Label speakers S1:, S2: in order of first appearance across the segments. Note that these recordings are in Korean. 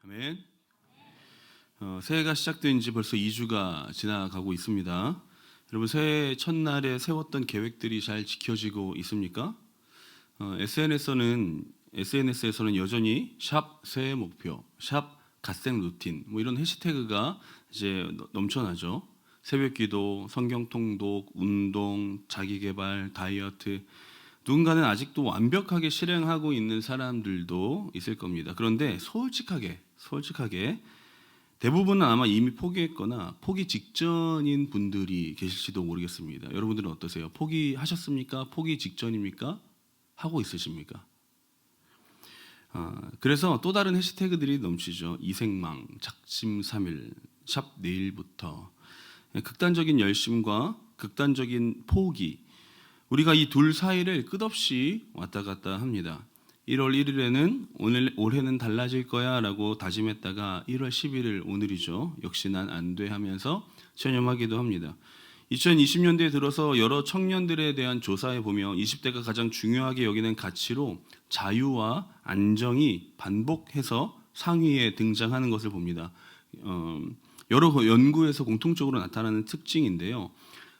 S1: 아멘. 새해가 시작된 지 벌써 2주가 지나가고 있습니다. 여러분 새해 첫날에 세웠던 계획들이 잘 지켜지고 있습니까? SNS에서는 여전히 샵 새해 목표, 샵 갓생 루틴 이런 해시태그가 이제 넘쳐나죠. 새벽기도, 성경 통독, 운동, 자기개발, 다이어트. 누군가는 아직도 완벽하게 실행하고 있는 사람들도 있을 겁니다. 그런데 솔직하게 대부분은 아마 이미 포기했거나 포기 직전인 분들이 계실지도 모르겠습니다. 여러분들은 어떠세요? 포기하셨습니까? 포기 직전입니까? 하고 있으십니까? 그래서 또 다른 해시태그들이 넘치죠. 이생망, 작심삼일, 샵 내일부터. 극단적인 열심과 극단적인 포기, 우리가 이 둘 사이를 끝없이 왔다 갔다 합니다. 1월 1일에는 올해는 달라질 거야 라고 다짐했다가 1월 11일 오늘이죠. 역시 난 안 돼 하면서 체념하기도 합니다. 2020년대에 들어서 여러 청년들에 대한 조사에 보면 20대가 가장 중요하게 여기는 가치로 자유와 안정이 반복해서 상위에 등장하는 것을 봅니다. 여러 연구에서 공통적으로 나타나는 특징인데요.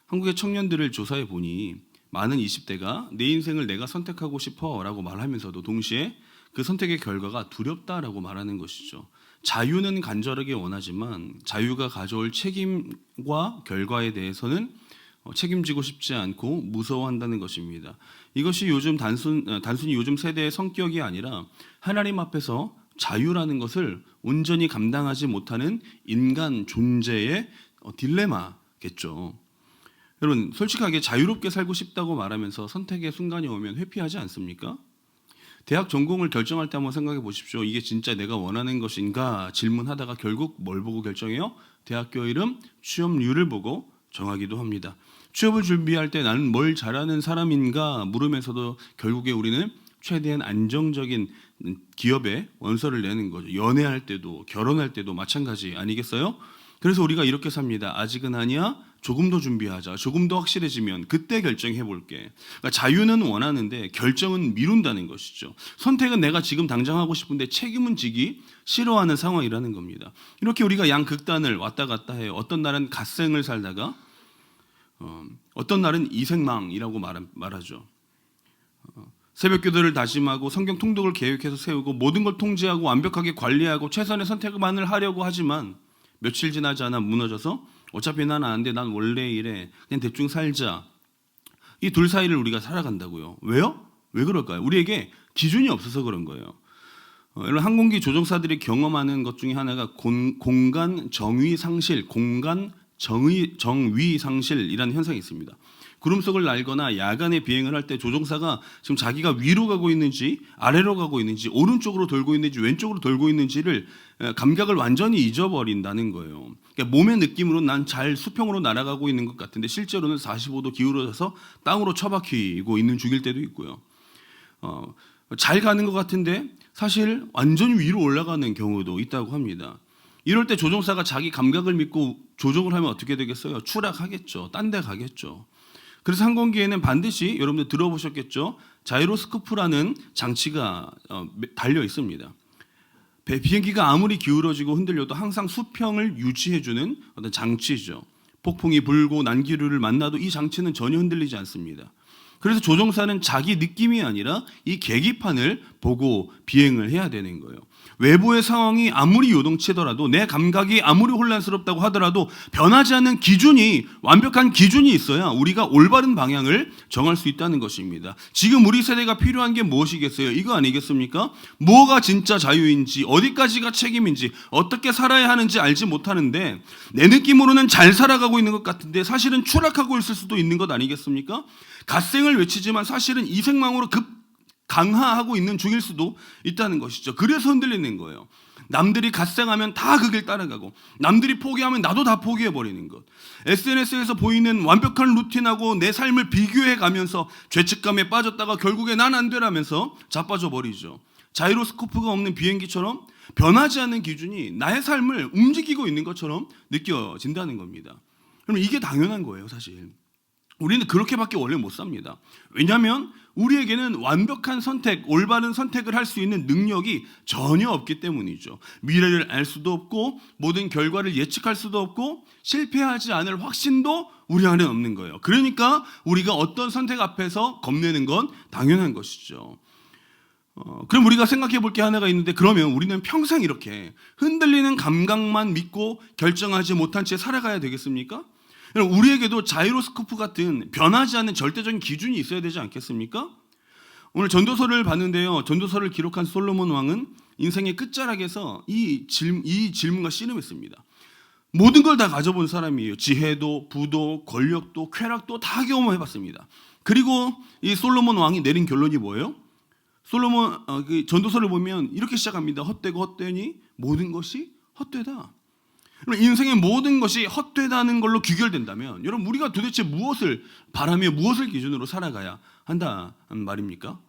S1: 한국의 청년들을 조사해 보니 많은 20대가 내 인생을 내가 선택하고 싶어라고 말하면서도 동시에 그 선택의 결과가 두렵다라고 말하는 것이죠. 자유는 간절하게 원하지만 자유가 가져올 책임과 결과에 대해서는 책임지고 싶지 않고 무서워한다는 것입니다. 이것이 단순히 요즘 세대의 성격이 아니라 하나님 앞에서 자유라는 것을 온전히 감당하지 못하는 인간 존재의 딜레마겠죠. 여러분 솔직하게 자유롭게 살고 싶다고 말하면서 선택의 순간이 오면 회피하지 않습니까? 대학 전공을 결정할 때 한번 생각해 보십시오. 이게 진짜 내가 원하는 것인가 질문하다가 결국 뭘 보고 결정해요? 대학교 이름, 취업률을 보고 정하기도 합니다. 취업을 준비할 때 나는 뭘 잘하는 사람인가 물으면서도 결국에 우리는 최대한 안정적인 기업에 원서를 내는 거죠. 연애할 때도 결혼할 때도 마찬가지 아니겠어요? 그래서 우리가 이렇게 삽니다. 아직은 아니야. 조금 더 준비하자. 조금 더 확실해지면 그때 결정해 볼게. 그러니까 자유는 원하는데 결정은 미룬다는 것이죠. 선택은 내가 지금 당장 하고 싶은데 책임은 지기 싫어하는 상황이라는 겁니다. 이렇게 우리가 양극단을 왔다 갔다 해요. 어떤 날은 갓생을 살다가 어떤 날은 이생망이라고 말하죠. 새벽기도를 다짐하고 성경 통독을 계획해서 세우고 모든 걸 통제하고 완벽하게 관리하고 최선의 선택만을 하려고 하지만 며칠 지나지 않아 무너져서 어차피 난 안 돼. 난 원래 이래. 그냥 대충 살자. 이 둘 사이를 우리가 살아간다고요. 왜요? 왜 그럴까요? 우리에게 기준이 없어서 그런 거예요. 여러분 항공기 조종사들이 경험하는 것 중에 하나가 공간 정의 상실, 공간 정의 상실이라는 현상이 있습니다. 구름 속을 날거나 야간에 비행을 할 때 조종사가 지금 자기가 위로 가고 있는지 아래로 가고 있는지 오른쪽으로 돌고 있는지 왼쪽으로 돌고 있는지를 감각을 완전히 잊어버린다는 거예요. 그러니까 몸의 느낌으로 난 잘 수평으로 날아가고 있는 것 같은데 실제로는 45도 기울어져서 땅으로 처박히고 있는 중일 때도 있고요. 잘 가는 것 같은데 사실 완전히 위로 올라가는 경우도 있다고 합니다. 이럴 때 조종사가 자기 감각을 믿고 조종을 하면 어떻게 되겠어요? 추락하겠죠. 딴 데 가겠죠. 그래서 항공기에는 반드시 여러분들 들어보셨겠죠? 자이로스코프라는 장치가 달려 있습니다. 비행기가 아무리 기울어지고 흔들려도 항상 수평을 유지해주는 어떤 장치죠. 폭풍이 불고 난기류를 만나도 이 장치는 전혀 흔들리지 않습니다. 그래서 조종사는 자기 느낌이 아니라 이 계기판을 보고 비행을 해야 되는 거예요. 외부의 상황이 아무리 요동치더라도 내 감각이 아무리 혼란스럽다고 하더라도 변하지 않는 기준이 완벽한 기준이 있어야 우리가 올바른 방향을 정할 수 있다는 것입니다. 지금 우리 세대가 필요한 게 무엇이겠어요? 이거 아니겠습니까? 뭐가 진짜 자유인지 어디까지가 책임인지 어떻게 살아야 하는지 알지 못하는데 내 느낌으로는 잘 살아가고 있는 것 같은데 사실은 추락하고 있을 수도 있는 것 아니겠습니까? 갓생을 외치지만 사실은 이생망으로 강화하고 있는 중일 수도 있다는 것이죠. 그래서 흔들리는 거예요. 남들이 갓생하면 다 그 길 따라가고 남들이 포기하면 나도 다 포기해버리는 것. SNS에서 보이는 완벽한 루틴하고 내 삶을 비교해 가면서 죄책감에 빠졌다가 결국에 난 안 되라면서 자빠져 버리죠. 자이로스코프가 없는 비행기처럼 변하지 않는 기준이 나의 삶을 움직이고 있는 것처럼 느껴진다는 겁니다. 그럼 이게 당연한 거예요, 사실. 우리는 그렇게밖에 원래 못 삽니다. 왜냐하면 우리에게는 완벽한 선택, 올바른 선택을 할 수 있는 능력이 전혀 없기 때문이죠. 미래를 알 수도 없고 모든 결과를 예측할 수도 없고 실패하지 않을 확신도 우리 안에 없는 거예요. 그러니까 우리가 어떤 선택 앞에서 겁내는 건 당연한 것이죠. 그럼 우리가 생각해 볼 게 하나가 있는데, 그러면 우리는 평생 이렇게 흔들리는 감각만 믿고 결정하지 못한 채 살아가야 되겠습니까? 우리에게도 자이로스코프 같은 변하지 않는 절대적인 기준이 있어야 되지 않겠습니까? 오늘 전도서를 봤는데요. 전도서를 기록한 솔로몬 왕은 인생의 끝자락에서 이 질문과 씨름했습니다. 모든 걸 다 가져본 사람이에요. 지혜도, 부도, 권력도, 쾌락도 다 경험해봤습니다. 그리고 이 솔로몬 왕이 내린 결론이 뭐예요? 솔로몬 그 전도서를 보면 이렇게 시작합니다. 헛되고 헛되니 모든 것이 헛되다. 인생의 모든 것이 헛되다는 걸로 귀결된다면, 여러분 우리가 도대체 무엇을 바라며 무엇을 기준으로 살아가야 한다는 말입니까?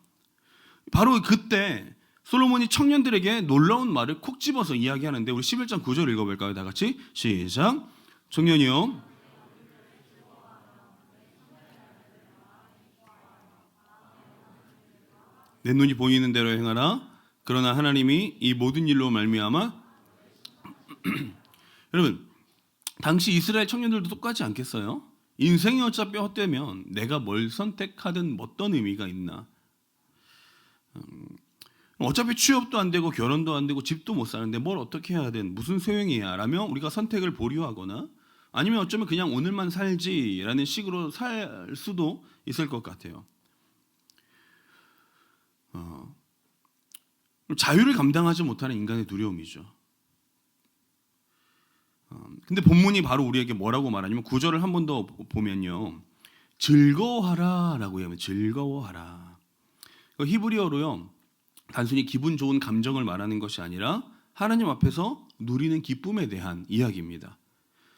S1: 바로 그때 솔로몬이 청년들에게 놀라운 말을 콕 집어서 이야기하는데, 우리 11장 9절 읽어볼까요? 다 같이 시작. 청년이요, 내 눈이 보이는 대로 행하라. 그러나 하나님이 이 모든 일로 말미암아 여러분, 당시 이스라엘 청년들도 똑같지 않겠어요? 인생이 어차피 헛되면 내가 뭘 선택하든 어떤 의미가 있나? 어차피 취업도 안 되고 결혼도 안 되고 집도 못 사는데 뭘 어떻게 해야 된 무슨 소용이야 라며 우리가 선택을 보류하거나, 아니면 어쩌면 그냥 오늘만 살지라는 식으로 살 수도 있을 것 같아요. 자유를 감당하지 못하는 인간의 두려움이죠. 근데 본문이 바로 우리에게 뭐라고 말하냐면, 9절을 한 번 더 보면요, 즐거워하라 라고 하면 즐거워하라. 히브리어로요, 단순히 기분 좋은 감정을 말하는 것이 아니라 하나님 앞에서 누리는 기쁨에 대한 이야기입니다.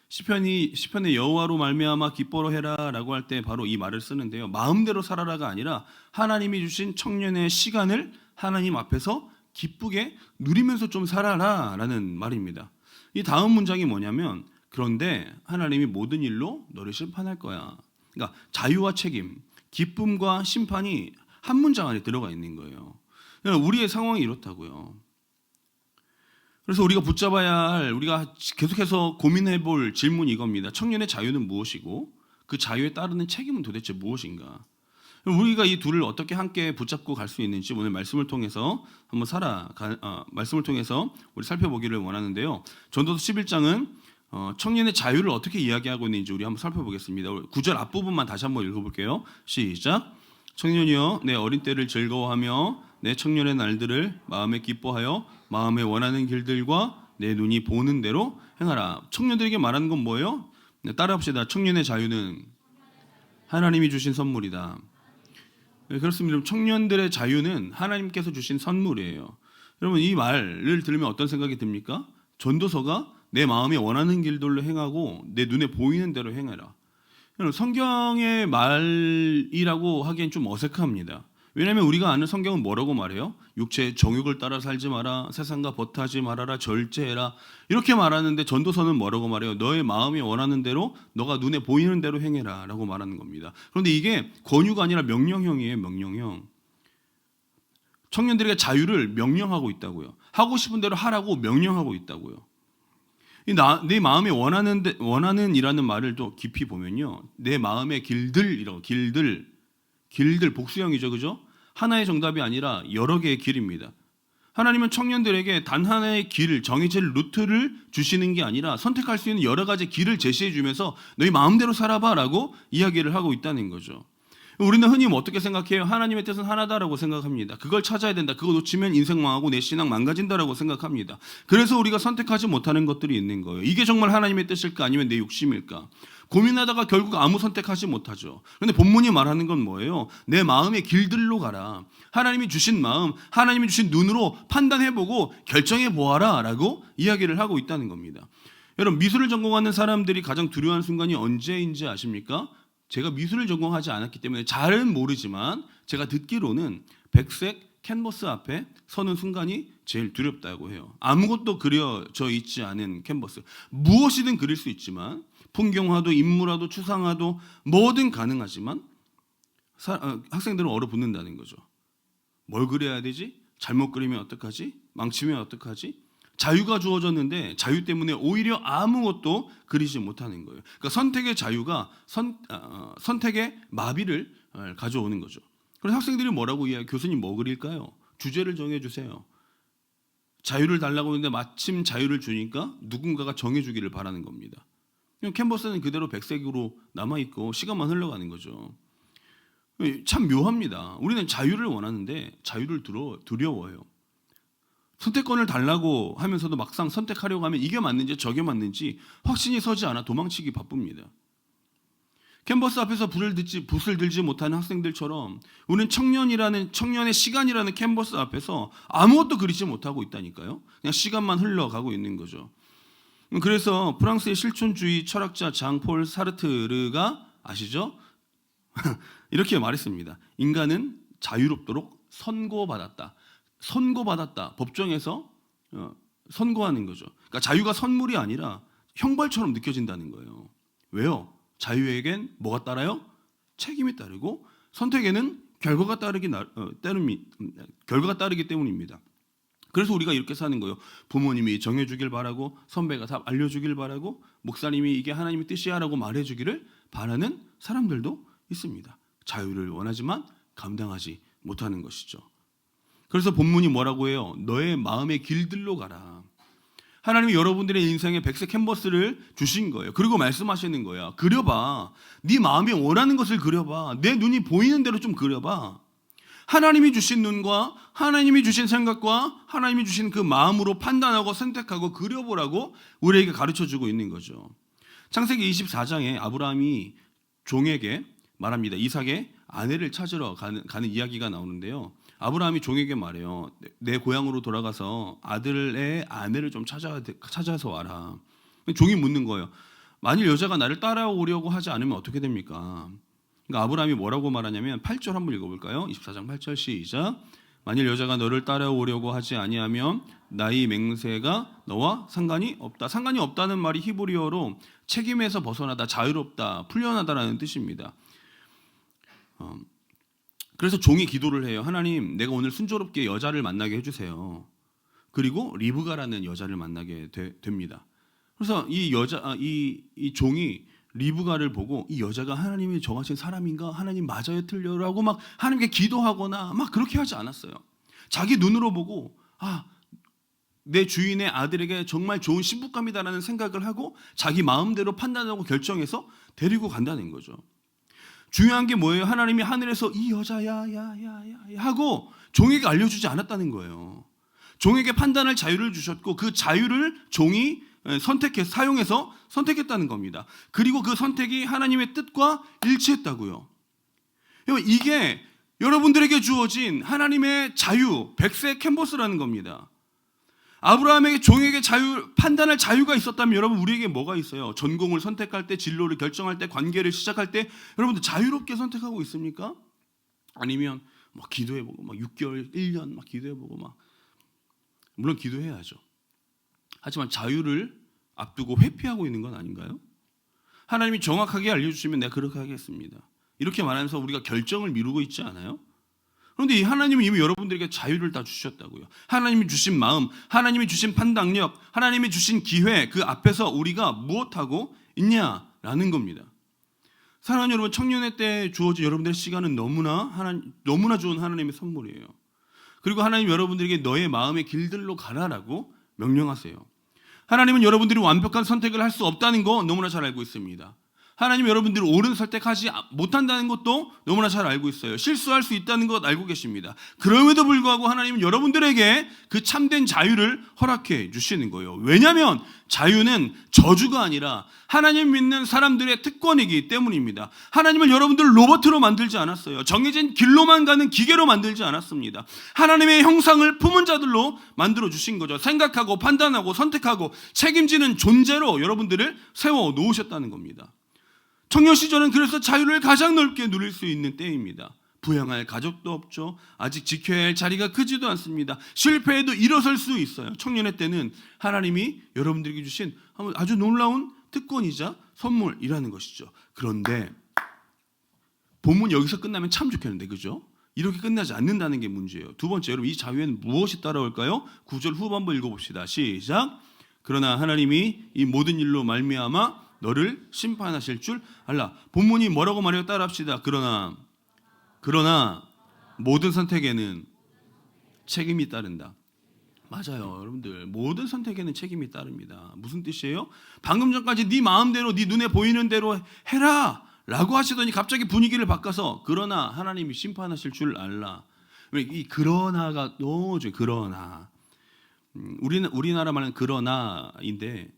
S1: 시편의 여호와로 말미암아 기뻐로 해라라고 할 때 바로 이 말을 쓰는데요, 마음대로 살아라가 아니라 하나님이 주신 청년의 시간을 하나님 앞에서 기쁘게 누리면서 좀 살아라라는 말입니다. 이 다음 문장이 뭐냐면, 그런데 하나님이 모든 일로 너를 심판할 거야. 그러니까 자유와 책임, 기쁨과 심판이 한 문장 안에 들어가 있는 거예요. 우리의 상황이 이렇다고요. 그래서 우리가 붙잡아야 할, 우리가 계속해서 고민해 볼 질문이 이겁니다. 청년의 자유는 무엇이고 그 자유에 따르는 책임은 도대체 무엇인가? 우리가 이 둘을 어떻게 함께 붙잡고 갈 수 있는지 오늘 말씀을 통해서 말씀을 통해서 우리 살펴보기를 원하는데요. 전도서 11장은 청년의 자유를 어떻게 이야기하고 있는지 우리 한번 살펴보겠습니다. 9절 앞부분만 다시 한번 읽어볼게요. 시작. 청년이여, 내 어린 때를 즐거워하며 내 청년의 날들을 마음에 기뻐하여 마음에 원하는 길들과 내 눈이 보는 대로 행하라. 청년들에게 말하는 건 뭐예요? 따라합시다. 청년의 자유는 하나님이 주신 선물이다. 네, 그렇습니다. 청년들의 자유는 하나님께서 주신 선물이에요. 여러분, 이 말을 들으면 어떤 생각이 듭니까? 전도서가 내 마음에 원하는 길들로 행하고 내 눈에 보이는 대로 행하라. 여러분, 성경의 말이라고 하기엔 좀 어색합니다. 왜냐하면 우리가 아는 성경은 뭐라고 말해요? 육체의 정욕을 따라 살지 마라, 세상과 버타지 말아라, 절제해라, 이렇게 말하는데 전도서는 뭐라고 말해요? 너의 마음이 원하는 대로, 너가 눈에 보이는 대로 행해라 라고 말하는 겁니다. 그런데 이게 권유가 아니라 명령형이에요. 명령형. 청년들에게 자유를 명령하고 있다고요. 하고 싶은 대로 하라고 명령하고 있다고요. 내 마음에 원하는 이라는 말을 또 깊이 보면요, 내 마음의 길들이라고, 길들 복수형이죠, 그죠? 하나의 정답이 아니라 여러 개의 길입니다. 하나님은 청년들에게 단 하나의 길, 정해질 루트를 주시는 게 아니라 선택할 수 있는 여러 가지 길을 제시해 주면서 너희 마음대로 살아봐라고 이야기를 하고 있다는 거죠. 우리는 흔히 어떻게 생각해요? 하나님의 뜻은 하나다라고 생각합니다. 그걸 찾아야 된다. 그거 놓치면 인생 망하고 내 신앙 망가진다라고 생각합니다. 그래서 우리가 선택하지 못하는 것들이 있는 거예요. 이게 정말 하나님의 뜻일까? 아니면 내 욕심일까? 고민하다가 결국 아무 선택하지 못하죠. 그런데 본문이 말하는 건 뭐예요? 내 마음의 길들로 가라. 하나님이 주신 마음, 하나님이 주신 눈으로 판단해보고 결정해보아라 라고 이야기를 하고 있다는 겁니다. 여러분, 미술을 전공하는 사람들이 가장 두려워하는 순간이 언제인지 아십니까? 제가 미술을 전공하지 않았기 때문에 잘은 모르지만 제가 듣기로는 백색 캔버스 앞에 서는 순간이 제일 두렵다고 해요. 아무것도 그려져 있지 않은 캔버스. 무엇이든 그릴 수 있지만 풍경화도 인물화도 추상화도 뭐든 가능하지만 학생들은 얼어붙는다는 거죠. 뭘 그려야 되지? 잘못 그리면 어떡하지? 망치면 어떡하지? 자유가 주어졌는데 자유 때문에 오히려 아무것도 그리지 못하는 거예요. 그러니까 선택의 자유가 선택의 마비를 가져오는 거죠. 그래서 학생들이 뭐라고 이야기해요? 교수님 뭐 그릴까요? 주제를 정해주세요. 자유를 달라고 하는데 마침 자유를 주니까 누군가가 정해주기를 바라는 겁니다. 캔버스는 그대로 백색으로 남아있고 시간만 흘러가는 거죠. 참 묘합니다. 우리는 자유를 원하는데 자유를 두려워해요. 선택권을 달라고 하면서도 막상 선택하려고 하면 이게 맞는지 저게 맞는지 확신이 서지 않아 도망치기 바쁩니다. 캔버스 앞에서 붓을 들지 못하는 학생들처럼 우리는 청년의 시간이라는 캔버스 앞에서 아무것도 그리지 못하고 있다니까요. 그냥 시간만 흘러가고 있는 거죠. 그래서 프랑스의 실존주의 철학자 장폴 사르트르가 아시죠? 이렇게 말했습니다. 인간은 자유롭도록 선고받았다. 법정에서 선고하는 거죠. 그러니까 자유가 선물이 아니라 형벌처럼 느껴진다는 거예요. 왜요? 자유에겐 뭐가 따라요? 책임이 따르고 선택에는 결과가 따르기 때문입니다. 그래서 우리가 이렇게 사는 거예요. 부모님이 정해주길 바라고, 선배가 답 알려주길 바라고, 목사님이 이게 하나님의 뜻이야라고 말해주기를 바라는 사람들도 있습니다. 자유를 원하지만 감당하지 못하는 것이죠. 그래서 본문이 뭐라고 해요? 너의 마음의 길들로 가라. 하나님이 여러분들의 인생에 백색 캔버스를 주신 거예요. 그리고 말씀하시는 거야. 그려봐. 네 마음이 원하는 것을 그려봐. 내 눈이 보이는 대로 좀 그려봐. 하나님이 주신 눈과 하나님이 주신 생각과 하나님이 주신 그 마음으로 판단하고 선택하고 그려보라고 우리에게 가르쳐주고 있는 거죠. 창세기 24장에 아브라함이 종에게 말합니다. 이삭의 아내를 찾으러 가는 이야기가 나오는데요. 아브라함이 종에게 말해요. 내 고향으로 돌아가서 아들의 아내를 좀 찾아서 와라. 종이 묻는 거예요. 만일 여자가 나를 따라오려고 하지 않으면 어떻게 됩니까? 그러니까 아브라함이 뭐라고 말하냐면 8절 한번 읽어볼까요? 24장 8절 시작. 만일 여자가 너를 따라오려고 하지 아니하면 나의 맹세가 너와 상관이 없다. 상관이 없다는 말이 히브리어로 책임에서 벗어나다, 자유롭다, 풀려나다라는 뜻입니다. 그래서 종이 기도를 해요. 하나님, 내가 오늘 순조롭게 여자를 만나게 해주세요. 그리고 리브가라는 여자를 만나게 됩니다. 그래서 이 종이 리브가를 보고 이 여자가 하나님이 정하신 사람인가? 하나님 맞아요, 틀려라고 막 하나님께 기도하거나 막 그렇게 하지 않았어요. 자기 눈으로 보고 내 주인의 아들에게 정말 좋은 신부감이다라는 생각을 하고 자기 마음대로 판단하고 결정해서 데리고 간다는 거죠. 중요한 게 뭐예요? 하나님이 하늘에서 이 여자야 하고 종에게 알려주지 않았다는 거예요. 종에게 판단할 자유를 주셨고 그 자유를 종이 사용해서 선택했다는 겁니다. 그리고 그 선택이 하나님의 뜻과 일치했다고요. 이게 여러분들에게 주어진 하나님의 자유, 백색 캔버스라는 겁니다. 아브라함에게 종에게 판단할 자유가 있었다면 여러분 우리에게 뭐가 있어요? 전공을 선택할 때, 진로를 결정할 때, 관계를 시작할 때 여러분들 자유롭게 선택하고 있습니까? 아니면 막 기도해보고 막 6개월, 1년 막 기도해보고 막 물론 기도해야죠. 하지만 자유를 앞두고 회피하고 있는 건 아닌가요? 하나님이 정확하게 알려주시면 내가 그렇게 하겠습니다. 이렇게 말하면서 우리가 결정을 미루고 있지 않아요? 그런데 이 하나님이 이미 여러분들에게 자유를 다 주셨다고요. 하나님이 주신 마음, 하나님이 주신 판단력, 하나님이 주신 기회 그 앞에서 우리가 무엇하고 있냐라는 겁니다. 사랑하는 여러분, 청년의 때 주어진 여러분들의 시간은 너무나 좋은 하나님의 선물이에요. 그리고 하나님 여러분들에게 너의 마음의 길들로 가라라고 명령하세요. 하나님은 여러분들이 완벽한 선택을 할 수 없다는 거 너무나 잘 알고 있습니다. 하나님 여러분들이 옳은 선택하지 못한다는 것도 너무나 잘 알고 있어요. 실수할 수 있다는 것 알고 계십니다. 그럼에도 불구하고 하나님은 여러분들에게 그 참된 자유를 허락해 주시는 거예요. 왜냐하면 자유는 저주가 아니라 하나님 믿는 사람들의 특권이기 때문입니다. 하나님은 여러분들을 로봇으로 만들지 않았어요. 정해진 길로만 가는 기계로 만들지 않았습니다. 하나님의 형상을 품은 자들로 만들어 주신 거죠. 생각하고 판단하고 선택하고 책임지는 존재로 여러분들을 세워 놓으셨다는 겁니다. 청년 시절은 그래서 자유를 가장 넓게 누릴 수 있는 때입니다. 부양할 가족도 없죠. 아직 지켜야 할 자리가 크지도 않습니다. 실패해도 일어설 수 있어요. 청년의 때는 하나님이 여러분들에게 주신 아주 놀라운 특권이자 선물이라는 것이죠. 그런데 본문 여기서 끝나면 참 좋겠는데, 그죠? 이렇게 끝나지 않는다는 게 문제예요. 두 번째, 여러분 이 자유에는 무엇이 따라올까요? 9절 후반부 읽어봅시다. 시작. 그러나 하나님이 이 모든 일로 말미암아 너를 심판하실 줄 알라. 본문이 뭐라고 말해요? 따라합시다. 그러나 모든 선택에는 책임이 따른다. 맞아요, 여러분들. 모든 선택에는 책임이 따릅니다. 무슨 뜻이에요? 방금 전까지 네 마음대로, 네 눈에 보이는 대로 해라 라고 하시더니 갑자기 분위기를 바꿔서 그러나 하나님이 심판하실 줄 알라. 이 그러나가 너무 좋아요. 그러나. 우리나라 말은 그러나인데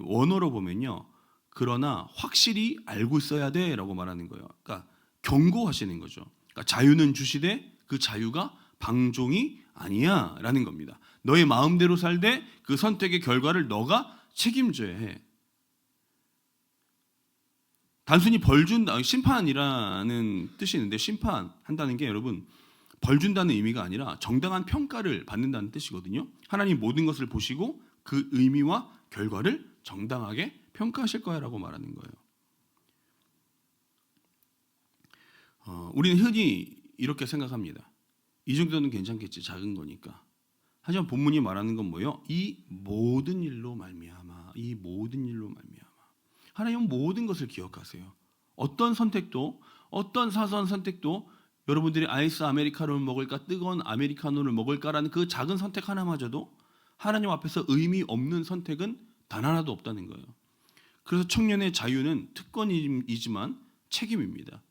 S1: 원어로 보면요, 그러나 확실히 알고 있어야 돼라고 말하는 거예요. 그러니까 경고하시는 거죠. 그러니까 자유는 주시되 그 자유가 방종이 아니야라는 겁니다. 너의 마음대로 살되 그 선택의 결과를 너가 책임져야 해. 단순히 벌 준다, 심판이라는 뜻이 있는데 심판한다는 게 여러분 벌 준다는 의미가 아니라 정당한 평가를 받는다는 뜻이거든요. 하나님 모든 것을 보시고 그 의미와 결과를 정당하게 평가하실 거야라고 말하는 거예요. 우리는 흔히 이렇게 생각합니다. 이 정도는 괜찮겠지, 작은 거니까. 하지만 본문이 말하는 건 뭐예요? 이 모든 일로 말미암아. 이 모든 일로 말미암아. 하나님은 모든 것을 기억하세요. 어떤 선택도, 어떤 사소한 선택도 여러분들이 아이스 아메리카노를 먹을까 뜨거운 아메리카노를 먹을까라는 그 작은 선택 하나마저도 하나님 앞에서 의미 없는 선택은 단 하나도 없다는 거예요. 그래서 청년의 자유는 특권이지만 책임입니다.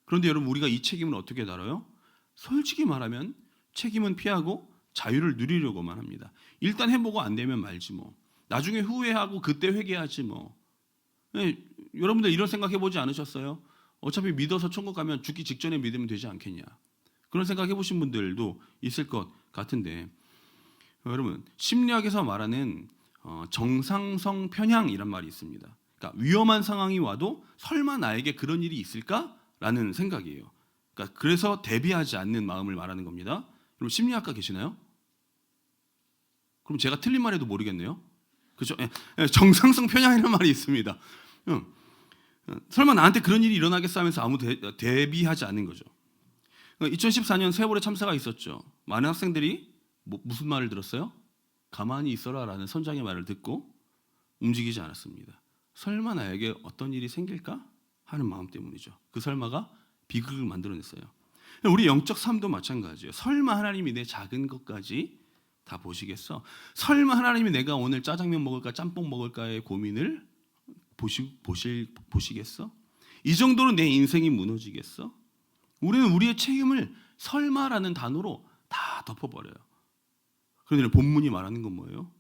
S1: 그런데 여러분 우리가 이 책임을 어떻게 다뤄요? 솔직히 말하면 책임은 피하고 자유를 누리려고만 합니다. 일단 해보고 안 되면 말지 뭐. 나중에 후회하고 그때 회개하지 뭐. 여러분들 이런 생각해보지 않으셨어요? 어차피 믿어서 천국 가면 죽기 직전에 믿으면 되지 않겠냐. 그런 생각해보신 분들도 있을 것 같은데, 여러분 심리학에서 말하는 정상성 편향이란 말이 있습니다. 그러니까 위험한 상황이 와도 설마 나에게 그런 일이 있을까라는 생각이에요. 그러니까 그래서 대비하지 않는 마음을 말하는 겁니다. 그럼 심리학과 계시나요? 그럼 제가 틀린 말해도 모르겠네요. 그렇죠? 정상성 편향이라는 말이 있습니다. 설마 나한테 그런 일이 일어나겠어 하면서 아무 대비하지 않는 거죠. 2014년 세월의 참사가 있었죠. 많은 학생들이 무슨 말을 들었어요? 가만히 있어라 라는 선장의 말을 듣고 움직이지 않았습니다. 설마 나에게 어떤 일이 생길까 하는 마음 때문이죠. 그 설마가 비극을 만들어냈어요. 우리 영적 삶도 마찬가지예요. 설마 하나님이 내 작은 것까지 다 보시겠어? 설마 하나님이 내가 오늘 짜장면 먹을까 짬뽕 먹을까의 고민을 보시겠어? 이 정도로 내 인생이 무너지겠어? 우리는 우리의 책임을 설마라는 단어로 다 덮어버려요. 그런데 본문이 말하는 건 뭐예요?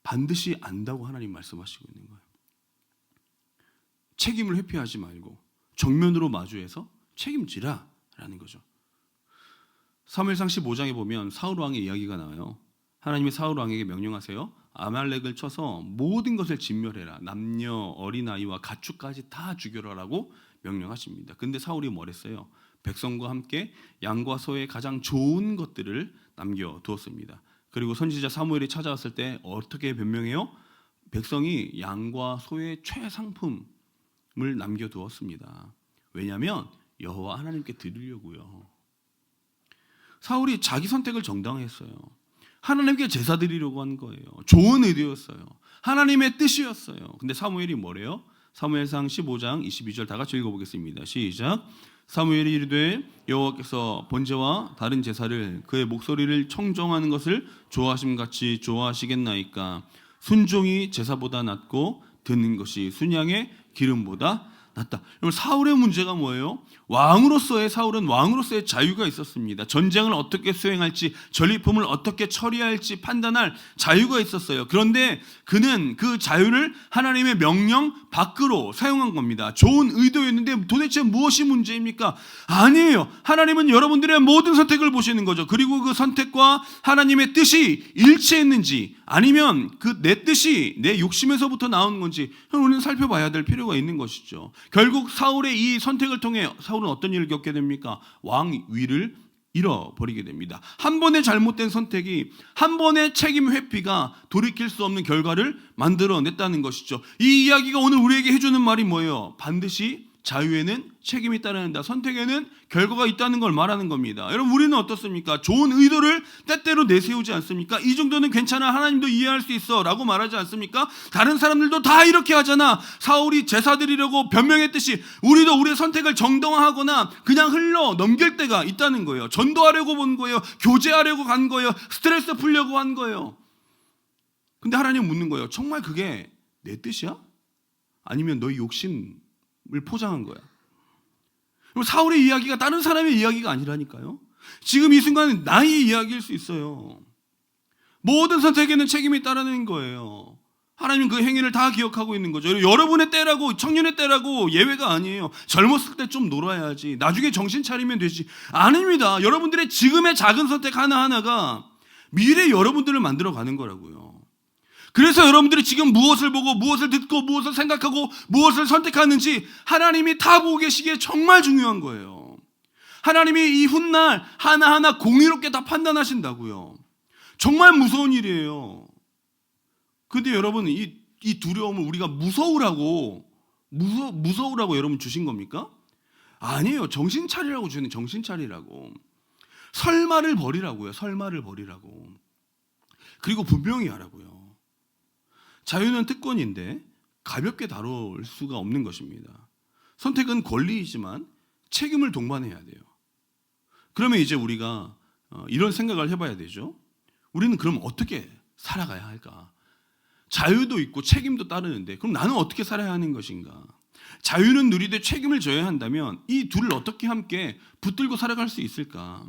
S1: 반드시 안다고 하나님 말씀하시고 있는 거예요. 책임을 회피하지 말고 정면으로 마주해서 책임지라라는 거죠. 사무엘상 15장에 보면 사울 왕의 이야기가 나와요. 하나님이 사울 왕에게 명령하세요. 아말렉을 쳐서 모든 것을 진멸해라. 남녀, 어린아이와 가축까지 다 죽여라라고 명령하십니다. 근데 사울이 뭐랬어요? 백성과 함께 양과 소의 가장 좋은 것들을 남겨두었습니다. 그리고 선지자 사무엘이 찾아왔을 때 어떻게 변명해요? 백성이 양과 소의 최상품을 남겨두었습니다. 왜냐하면 여호와 하나님께 드리려고요. 사울이 자기 선택을 정당했어요. 하나님께 제사 드리려고 한 거예요. 좋은 의도였어요. 하나님의 뜻이었어요. 근데 사무엘이 뭐래요? 사무엘상 15장 22절 다 같이 읽어보겠습니다. 시작. 사무엘이 이르되 여호와께서 번제와 다른 제사를 그의 목소리를 청정하는 것을 좋아하심같이 좋아하시겠나이까. 순종이 제사보다 낫고 듣는 것이 순양의 기름보다 낫다. 여러분 사울의 문제가 뭐예요? 사울은 왕으로서의 자유가 있었습니다. 전쟁을 어떻게 수행할지, 전리품을 어떻게 처리할지 판단할 자유가 있었어요. 그런데 그는 그 자유를 하나님의 명령 밖으로 사용한 겁니다. 좋은 의도였는데 도대체 무엇이 문제입니까? 아니에요. 하나님은 여러분들의 모든 선택을 보시는 거죠. 그리고 그 선택과 하나님의 뜻이 일치했는지 아니면 그 내 뜻이 내 욕심에서부터 나온 건지 우리는 살펴봐야 될 필요가 있는 것이죠. 결국 사울의 이 선택을 통해 사울은 어떤 일을 겪게 됩니까? 왕 위를 잃어버리게 됩니다. 한 번의 잘못된 선택이 한 번의 책임 회피가 돌이킬 수 없는 결과를 만들어냈다는 것이죠. 이 이야기가 오늘 우리에게 해주는 말이 뭐예요? 반드시 자유에는 책임이 따른다. 선택에는 결과가 있다는 걸 말하는 겁니다. 여러분, 우리는 어떻습니까? 좋은 의도를 때때로 내세우지 않습니까? 이 정도는 괜찮아, 하나님도 이해할 수 있어 라고 말하지 않습니까? 다른 사람들도 다 이렇게 하잖아. 사울이 제사 드리려고 변명했듯이 우리도 우리의 선택을 정당화하거나 그냥 흘러 넘길 때가 있다는 거예요. 전도하려고 본 거예요. 교제하려고 간 거예요. 스트레스 풀려고 한 거예요. 근데 하나님 묻는 거예요. 정말 그게 내 뜻이야? 아니면 너의 욕심을 포장한 거야? 사울의 이야기가 다른 사람의 이야기가 아니라니까요. 지금 이 순간은 나의 이야기일 수 있어요. 모든 선택에는 책임이 따르는 거예요. 하나님은 그 행위를 다 기억하고 있는 거죠. 여러분의 때라고, 청년의 때라고 예외가 아니에요. 젊었을 때 좀 놀아야지, 나중에 정신 차리면 되지. 아닙니다. 여러분들의 지금의 작은 선택 하나하나가 미래 여러분들을 만들어가는 거라고요. 그래서 여러분들이 지금 무엇을 보고 무엇을 듣고 무엇을 생각하고 무엇을 선택하는지 하나님이 다 보고 계시기에 정말 중요한 거예요. 하나님이 이 훗날 하나하나 공의롭게 다 판단하신다고요. 정말 무서운 일이에요. 근데 여러분, 이 두려움을 우리가 무서우라고 여러분 주신 겁니까? 아니에요. 정신 차리라고 주는, 정신 차리라고. 설마를 버리라고요. 설마를 버리라고. 그리고 분명히 하라고요. 자유는 특권인데 가볍게 다룰 수가 없는 것입니다. 선택은 권리이지만 책임을 동반해야 돼요. 그러면 이제 우리가 이런 생각을 해봐야 되죠. 우리는 그럼 어떻게 살아가야 할까? 자유도 있고 책임도 따르는데 그럼 나는 어떻게 살아야 하는 것인가? 자유는 누리되 책임을 져야 한다면 이 둘을 어떻게 함께 붙들고 살아갈 수 있을까?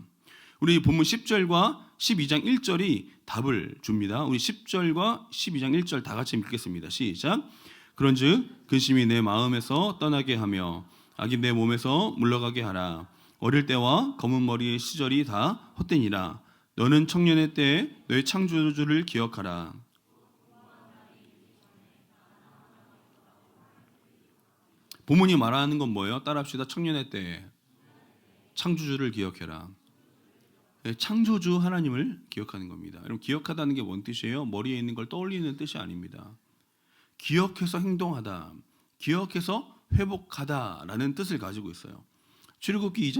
S1: 우리 본문 10절과 12장 1절이 답을 줍니다. 우리 10절과 12장 1절 다 같이 읽겠습니다. 시작. 그런즉 근심이 내 마음에서 떠나게 하며 악이 내 몸에서 물러가게 하라. 어릴 때와 검은 머리의 시절이 다 헛되니라. 너는 청년의 때에 너의 창조주를 기억하라. 본문이 말하는 건 뭐예요? 따라합시다. 청년의 때에 창조주를 기억해라. 창조주 하나님을 기억하는 겁니다. 여러분, 기억하다는 게 뭔 뜻이에요? 머리에 있는 걸 떠올리는 뜻이 아닙니다. 기억해서 행동하다, 기억해서 회복하다라는 뜻을 가지고 있어요. 출애굽기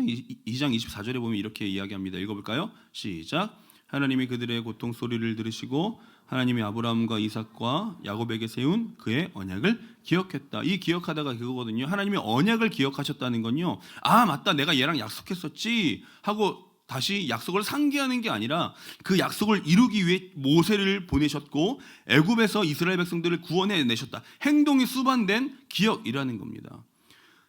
S1: 2장 24절에 보면 이렇게 이야기합니다. 읽어볼까요? 시작. 하나님이 그들의 고통 소리를 들으시고 하나님이 아브라함과 이삭과 야곱에게 세운 그의 언약을 기억했다. 이 기억하다가 그거거든요. 하나님이 언약을 기억하셨다는 건요, 아 맞다, 내가 얘랑 약속했었지 하고 다시 약속을 상기하는 게 아니라 그 약속을 이루기 위해 모세를 보내셨고 애굽에서 이스라엘 백성들을 구원해내셨다. 행동이 수반된 기억이라는 겁니다.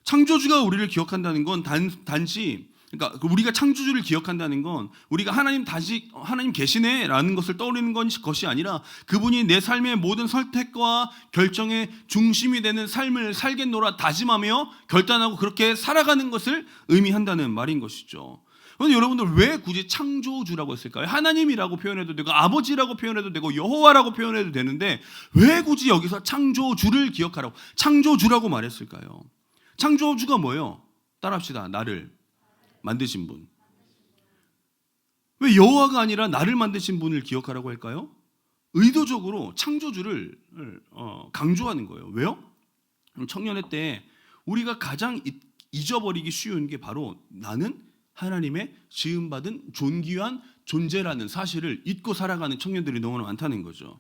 S1: 창조주가 우리를 기억한다는 건 단지, 그러니까 우리가 창조주를 기억한다는 건 우리가 하나님 계시네라는 것을 떠올리는 것이 아니라 그분이 내 삶의 모든 선택과 결정의 중심이 되는 삶을 살겠노라 다짐하며 결단하고 그렇게 살아가는 것을 의미한다는 말인 것이죠. 그런데 여러분들 왜 굳이 창조주라고 했을까요? 하나님이라고 표현해도 되고 아버지라고 표현해도 되고 여호와라고 표현해도 되는데 왜 굳이 여기서 창조주를 기억하라고, 창조주라고 말했을까요? 창조주가 뭐예요? 따라합시다. 나를 만드신 분. 왜 여호와가 아니라 나를 만드신 분을 기억하라고 할까요? 의도적으로 창조주를 강조하는 거예요. 왜요? 청년의 때 우리가 가장 잊어버리기 쉬운 게 바로 나는 하나님의 지음받은 존귀한 존재라는 사실을 잊고 살아가는 청년들이 너무나 많다는 거죠.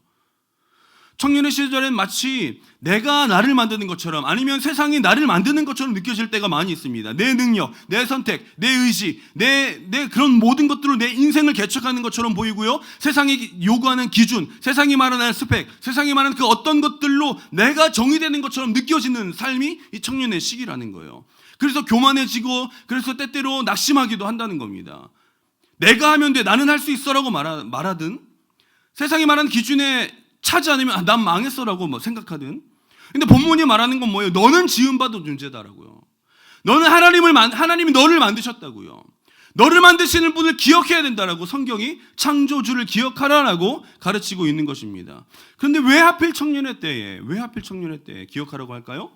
S1: 청년의 시절엔 마치 내가 나를 만드는 것처럼 아니면 세상이 나를 만드는 것처럼 느껴질 때가 많이 있습니다. 내 능력, 내 선택, 내 의지, 내 그런 모든 것들로 내 인생을 개척하는 것처럼 보이고요. 세상이 요구하는 기준, 세상이 말하는 스펙, 세상이 말하는 그 어떤 것들로 내가 정의되는 것처럼 느껴지는 삶이 이 청년의 시기라는 거예요. 그래서 교만해지고 그래서 때때로 낙심하기도 한다는 겁니다. 내가 하면 돼, 나는 할 수 있어라고 말하든 세상이 말하는 기준에 차지 않으면 난 망했어라고 생각하든. 근데 본문이 말하는 건 뭐예요? 너는 지음받은 존재다라고요. 너는 하나님이 너를 만드셨다고요. 너를 만드시는 분을 기억해야 된다라고 성경이 창조주를 기억하라라고 가르치고 있는 것입니다. 그런데 왜 하필 청년의 때에 기억하라고 할까요?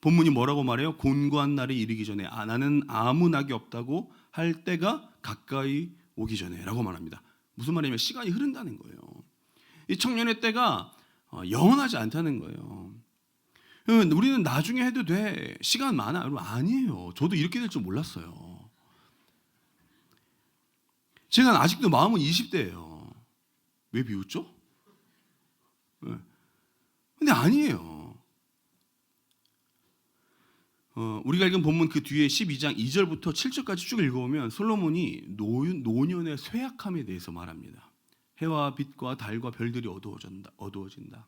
S1: 본문이 뭐라고 말해요? 곤고한 날이 이르기 전에 나는 아무 낙이 없다고 할 때가 가까이 오기 전에라고 말합니다. 무슨 말이냐면 시간이 흐른다는 거예요. 이 청년의 때가 영원하지 않다는 거예요. 우리는 나중에 해도 돼. 시간 많아. 여러분 아니에요. 저도 이렇게 될 줄 몰랐어요. 제가 아직도 마음은 20대예요. 왜 비웃죠? 근데 아니에요. 우리가 읽은 본문 그 뒤에 12장 2절부터 7절까지 쭉 읽어보면 솔로몬이 노년의 쇠약함에 대해서 말합니다. 해와 빛과 달과 별들이 어두워진다.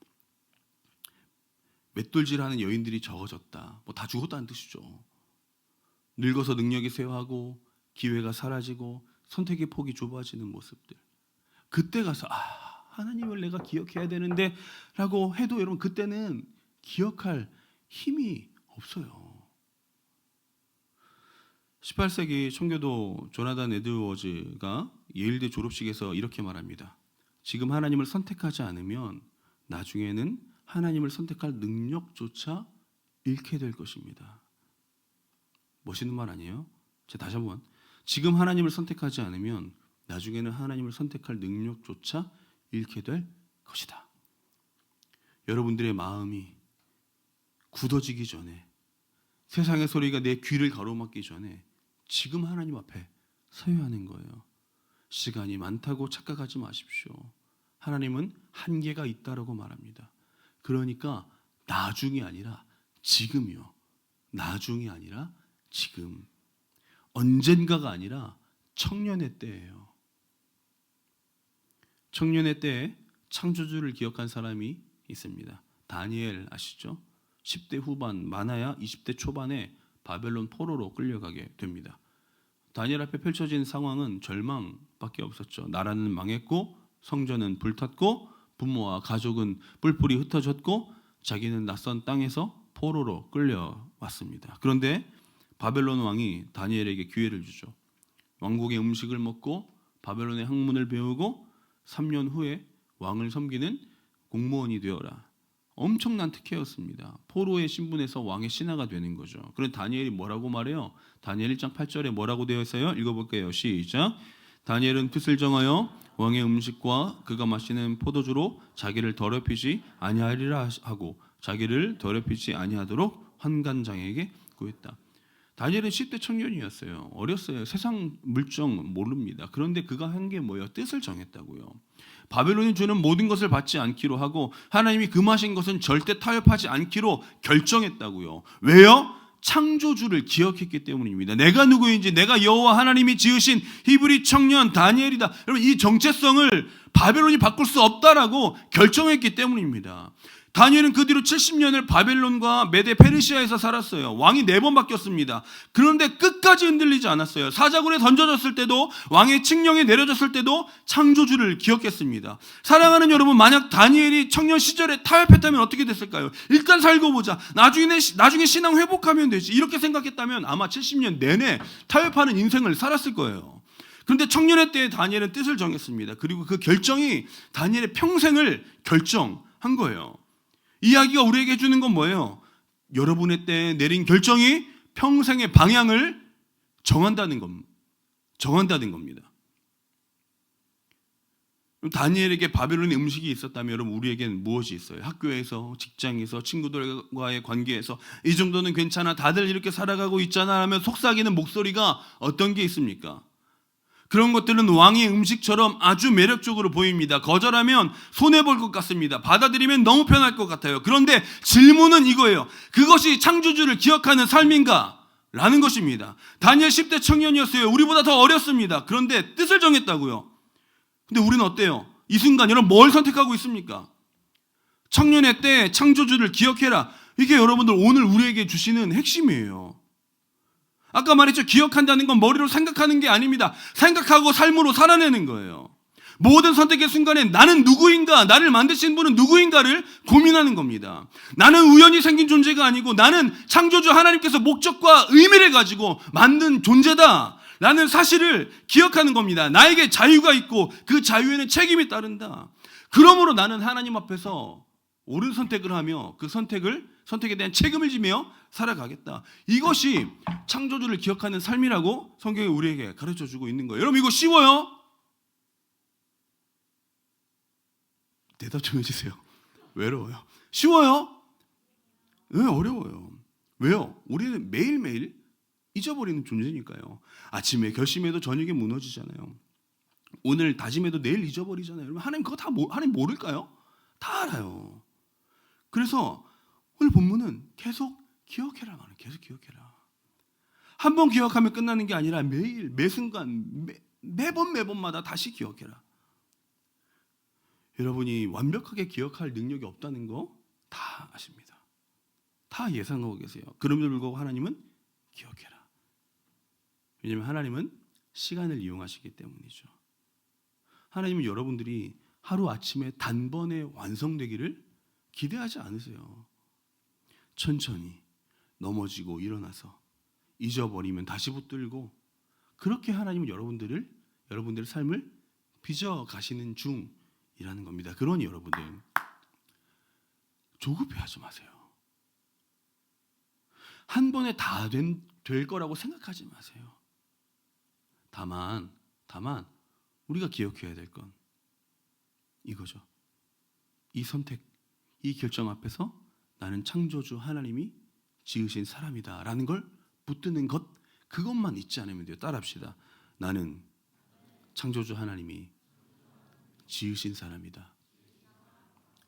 S1: 맷돌질하는 여인들이 적어졌다. 뭐 다 죽었다는 뜻이죠. 늙어서 능력이 쇠하고 기회가 사라지고 선택의 폭이 좁아지는 모습들. 그때 가서 하나님을 내가 기억해야 되는데 라고 해도 여러분 그때는 기억할 힘이 없어요. 18세기 청교도 조나단 에드워즈가 예일대 졸업식에서 이렇게 말합니다. 지금 하나님을 선택하지 않으면 나중에는 하나님을 선택할 능력조차 잃게 될 것입니다. 멋있는 말 아니에요? 제가 다시 한번, 지금 하나님을 선택하지 않으면 나중에는 하나님을 선택할 능력조차 잃게 될 것이다. 여러분들의 마음이 굳어지기 전에, 세상의 소리가 내 귀를 가로막기 전에 지금 하나님 앞에 서야 하는 거예요. 시간이 많다고 착각하지 마십시오. 하나님은 한계가 있다라고 말합니다. 그러니까 나중이 아니라 지금이요. 나중이 아니라 지금. 언젠가가 아니라 청년의 때예요. 청년의 때에 창조주를 기억한 사람이 있습니다. 다니엘 아시죠? 10대 후반, 많아야 20대 초반에 바벨론 포로로 끌려가게 됩니다. 다니엘 앞에 펼쳐진 상황은 절망밖에 없었죠. 나라는 망했고 성전은 불탔고 부모와 가족은 뿔뿔이 흩어졌고 자기는 낯선 땅에서 포로로 끌려왔습니다. 그런데 바벨론 왕이 다니엘에게 기회를 주죠. 왕국의 음식을 먹고 바벨론의 학문을 배우고 3년 후에 왕을 섬기는 공무원이 되어라. 엄청난 특혜였습니다. 포로의 신분에서 왕의 신하가 되는 거죠. 그런데 다니엘이 뭐라고 말해요? 다니엘 1장 8절에 뭐라고 되어 있어요? 읽어볼게요. 시작. 다니엘은 뜻을 정하여 왕의 음식과 그가 마시는 포도주로 자기를 더럽히지 아니하리라 하고 자기를 더럽히지 아니하도록 환관장에게 구했다. 다니엘은 10대 청년이었어요. 어렸어요. 세상 물정 모릅니다. 그런데 그가 한 게 뭐예요? 뜻을 정했다고요. 바벨론이 주는 모든 것을 받지 않기로 하고 하나님이 금하신 것은 절대 타협하지 않기로 결정했다고요. 왜요? 창조주를 기억했기 때문입니다. 내가 누구인지, 내가 여호와 하나님이 지으신 히브리 청년 다니엘이다. 여러분 이 정체성을 바벨론이 바꿀 수 없다라고 결정했기 때문입니다. 다니엘은 그 뒤로 70년을 바벨론과 메데 페르시아에서 살았어요. 왕이 4번 바뀌었습니다. 그런데 끝까지 흔들리지 않았어요. 사자굴에 던져졌을 때도, 왕의 칙령에 내려졌을 때도 창조주를 기억했습니다. 사랑하는 여러분, 만약 다니엘이 청년 시절에 타협했다면 어떻게 됐을까요? 일단 살고 보자. 나중에 신앙 회복하면 되지. 이렇게 생각했다면 아마 70년 내내 타협하는 인생을 살았을 거예요. 그런데 청년의 때에 다니엘은 뜻을 정했습니다. 그리고 그 결정이 다니엘의 평생을 결정한 거예요. 이야기가 우리에게 해주는 건 뭐예요? 여러분의 때에 내린 결정이 평생의 방향을 정한다는 겁니다. 다니엘에게 바벨론의 음식이 있었다면 여러분 우리에게는 무엇이 있어요? 학교에서, 직장에서, 친구들과의 관계에서 이 정도는 괜찮아, 다들 이렇게 살아가고 있잖아 하면 속삭이는 목소리가 어떤 게 있습니까? 그런 것들은 왕의 음식처럼 아주 매력적으로 보입니다. 거절하면 손해볼 것 같습니다. 받아들이면 너무 편할 것 같아요. 그런데 질문은 이거예요. 그것이 창조주를 기억하는 삶인가? 라는 것입니다. 다니엘 10대 청년이었어요. 우리보다 더 어렸습니다. 그런데 뜻을 정했다고요. 근데 우리는 어때요? 이 순간 여러분 뭘 선택하고 있습니까? 청년의 때 창조주를 기억해라. 이게 여러분들 오늘 우리에게 주시는 핵심이에요. 아까 말했죠. 기억한다는 건 머리로 생각하는 게 아닙니다. 생각하고 삶으로 살아내는 거예요. 모든 선택의 순간에 나는 누구인가, 나를 만드신 분은 누구인가를 고민하는 겁니다. 나는 우연히 생긴 존재가 아니고 나는 창조주 하나님께서 목적과 의미를 가지고 만든 존재다 라는 사실을 기억하는 겁니다. 나에게 자유가 있고 그 자유에는 책임이 따른다. 그러므로 나는 하나님 앞에서 옳은 선택을 하며 그 선택에 대한 책임을 지며 살아가겠다. 이것이 창조주를 기억하는 삶이라고 성경이 우리에게 가르쳐주고 있는 거예요. 여러분 이거 쉬워요? 대답 좀 해주세요. 외로워요? 쉬워요? 왜 어려워요? 왜요? 우리는 매일매일 잊어버리는 존재니까요. 아침에 결심해도 저녁에 무너지잖아요. 오늘 다짐해도 내일 잊어버리잖아요. 여러분 하나님 그거 다 하나님 모를까요? 다 알아요. 그래서 오늘 본문은 계속 기억해라 말이에요. 계속 기억해라. 한 번 기억하면 끝나는 게 아니라 매일 매순간 매번마다 다시 기억해라. 여러분이 완벽하게 기억할 능력이 없다는 거 다 아십니다. 다 예상하고 계세요. 그럼에도 불구하고 하나님은 기억해라. 왜냐하면 하나님은 시간을 이용하시기 때문이죠. 하나님은 여러분들이 하루아침에 단번에 완성되기를 기대하지 않으세요. 천천히 넘어지고 일어나서 잊어버리면 다시 붙들고 그렇게 하나님은 여러분들의 삶을 빚어가시는 중이라는 겁니다. 그러니 여러분들 조급해하지 마세요. 한 번에 다 될 거라고 생각하지 마세요. 다만 우리가 기억해야 될 건 이거죠. 이 선택, 이 결정 앞에서 나는 창조주 하나님이 지으신 사람이다 라는 걸 붙드는 것, 그것만 잊지 않으면 돼요. 따라합시다. 나는 창조주 하나님이 지으신 사람이다.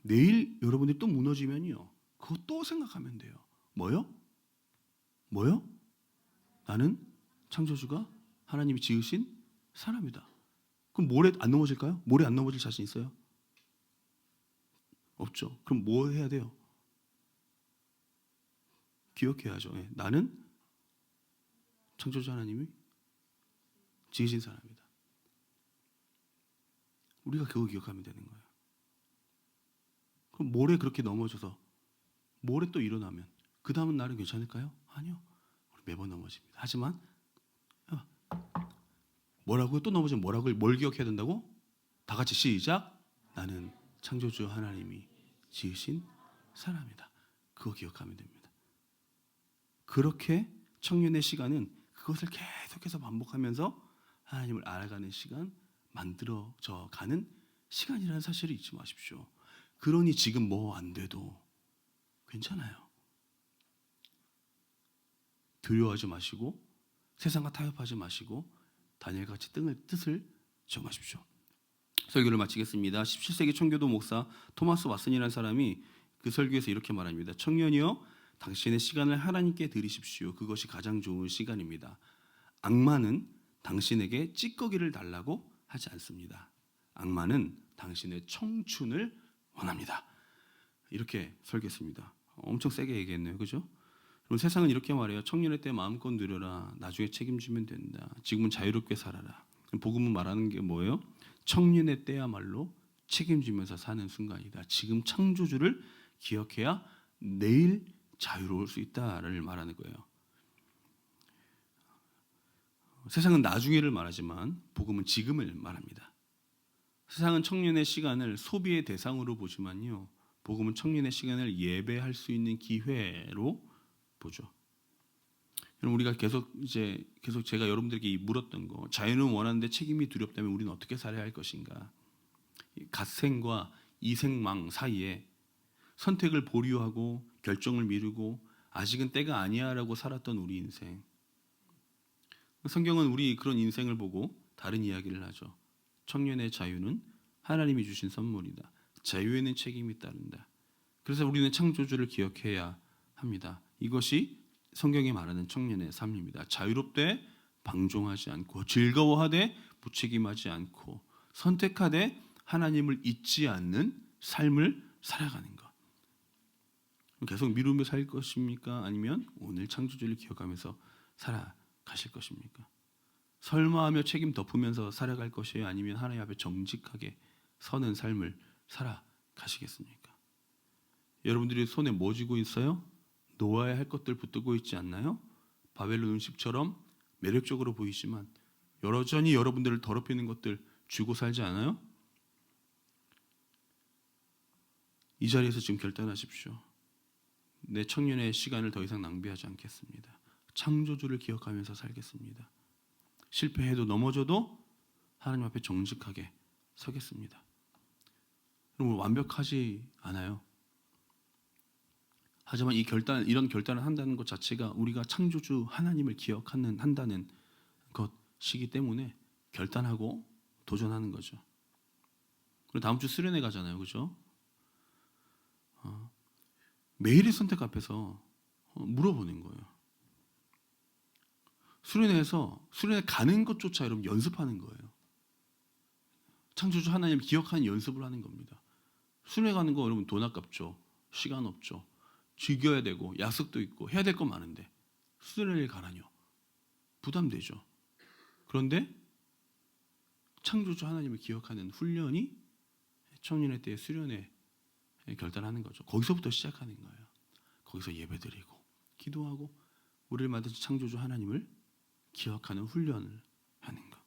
S1: 내일 여러분들이 또 무너지면요, 그거 또 생각하면 돼요. 뭐요? 나는 창조주가 하나님이 지으신 사람이다. 그럼 모래 안 넘어질까요? 모래 안 넘어질 자신 있어요? 없죠. 그럼 뭐 해야 돼요? 기억해야죠. 나는 창조주 하나님이 지으신 사람이다. 우리가 그거 기억하면 되는 거예요. 그럼 모래 그렇게 넘어져서 모래 또 일어나면 그 다음은 날은 괜찮을까요? 아니요. 우리 매번 넘어집니다. 하지만 뭐라고요? 또 넘어지면 뭐라고? 뭘 기억해야 된다고? 다 같이 시작. 나는 창조주 하나님이 지으신 사람이다. 그거 기억하면 됩니다. 그렇게 청년의 시간은 그것을 계속해서 반복하면서 하나님을 알아가는 시간, 만들어져 가는 시간이라는 사실을 잊지 마십시오. 그러니 지금 뭐 안 돼도 괜찮아요. 두려워하지 마시고 세상과 타협하지 마시고 다니엘같이 뜻을 정하십시오. 설교를 마치겠습니다. 17세기 청교도 목사 토마스 왓슨이라는 사람이 그 설교에서 이렇게 말합니다. 청년이여, 당신의 시간을 하나님께 드리십시오. 그것이 가장 좋은 시간입니다. 악마는 당신에게 찌꺼기를 달라고 하지 않습니다. 악마는 당신의 청춘을 원합니다. 이렇게 설교했습니다. 엄청 세게 얘기했네요. 그죠? 그럼 세상은 이렇게 말해요. 청년의 때 마음껏 누려라. 나중에 책임지면 된다. 지금은 자유롭게 살아라. 복음은 말하는 게 뭐예요? 청년의 때야말로 책임지면서 사는 순간이다. 지금 창조주를 기억해야 내일 자유로울 수 있다를 말하는 거예요. 세상은 나중에를 말하지만 복음은 지금을 말합니다. 세상은 청년의 시간을 소비의 대상으로 보지만요, 복음은 청년의 시간을 예배할 수 있는 기회로 보죠. 여러분, 우리가 계속 제가 여러분들에게 물었던 거, 자유는 원하는데 책임이 두렵다면 우리는 어떻게 살아야 할 것인가? 갓생과 이생망 사이에 선택을 보류하고 결정을 미루고 아직은 때가 아니야라고 살았던 우리 인생. 성경은 우리 그런 인생을 보고 다른 이야기를 하죠. 청년의 자유는 하나님이 주신 선물이다. 자유에는 책임이 따른다. 그래서 우리는 창조주를 기억해야 합니다. 이것이 성경이 말하는 청년의 삶입니다. 자유롭되 방종하지 않고, 즐거워하되 무책임하지 않고, 선택하되 하나님을 잊지 않는 삶을 살아가는 것. 계속 미루며 살 것입니까? 아니면 오늘 창조주를 기억하면서 살아가실 것입니까? 설마하며 책임 덮으면서 살아갈 것이에요? 아니면 하나님 앞에 정직하게 서는 삶을 살아가시겠습니까? 여러분들이 손에 뭐 쥐고 있어요? 놓아야 할 것들 붙들고 있지 않나요? 바벨론 음식처럼 매력적으로 보이지만 여전히 여러분들을 더럽히는 것들 쥐고 살지 않아요? 이 자리에서 지금 결단하십시오. 내 청년의 시간을 더 이상 낭비하지 않겠습니다. 창조주를 기억하면서 살겠습니다. 실패해도 넘어져도 하나님 앞에 정직하게 서겠습니다. 여러분, 완벽하지 않아요. 하지만 이런 결단을 한다는 것 자체가 우리가 창조주 하나님을 한다는 것이기 때문에 결단하고 도전하는 거죠. 그리고 다음 주 수련회 가잖아요, 그죠? 매일의 선택 앞에서 물어보는 거예요. 수련회 가는 것조차 여러분 연습하는 거예요. 창조주 하나님을 기억하는 연습을 하는 겁니다. 수련회 가는 거 여러분 돈 아깝죠. 시간 없죠. 즐겨야 되고 약속도 있고 해야 될 건 많은데 수련회를 가라뇨. 부담되죠. 그런데 창조주 하나님을 기억하는 훈련이 청년의 때의 수련회 결단하는 거죠. 거기서부터 시작하는 거예요. 거기서 예배드리고 기도하고 우리를 만드신 창조주 하나님을 기억하는 훈련을 하는 것.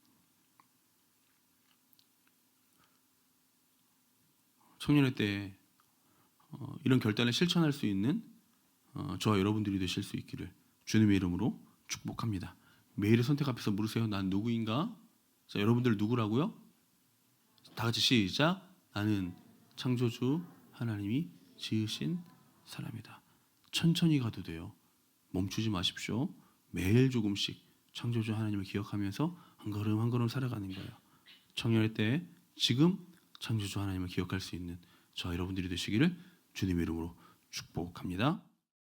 S1: 청년의 때에 이런 결단을 실천할 수 있는 저와 여러분들이 되실 수 있기를 주님의 이름으로 축복합니다. 매일의 선택 앞에서 물으세요. 난 누구인가? 자, 여러분들 누구라고요? 다 같이 시작. 나는 창조주 하나님이 지으신 사람이다. 천천히 가도 돼요. 멈추지 마십시오. 매일 조금씩 창조주 하나님을 기억하면서 한 걸음 한 걸음 살아가는 거예요. 청년의 때에 지금 창조주 하나님을 기억할 수 있는 저와 여러분들이 되시기를 주님의 이름으로 축복합니다.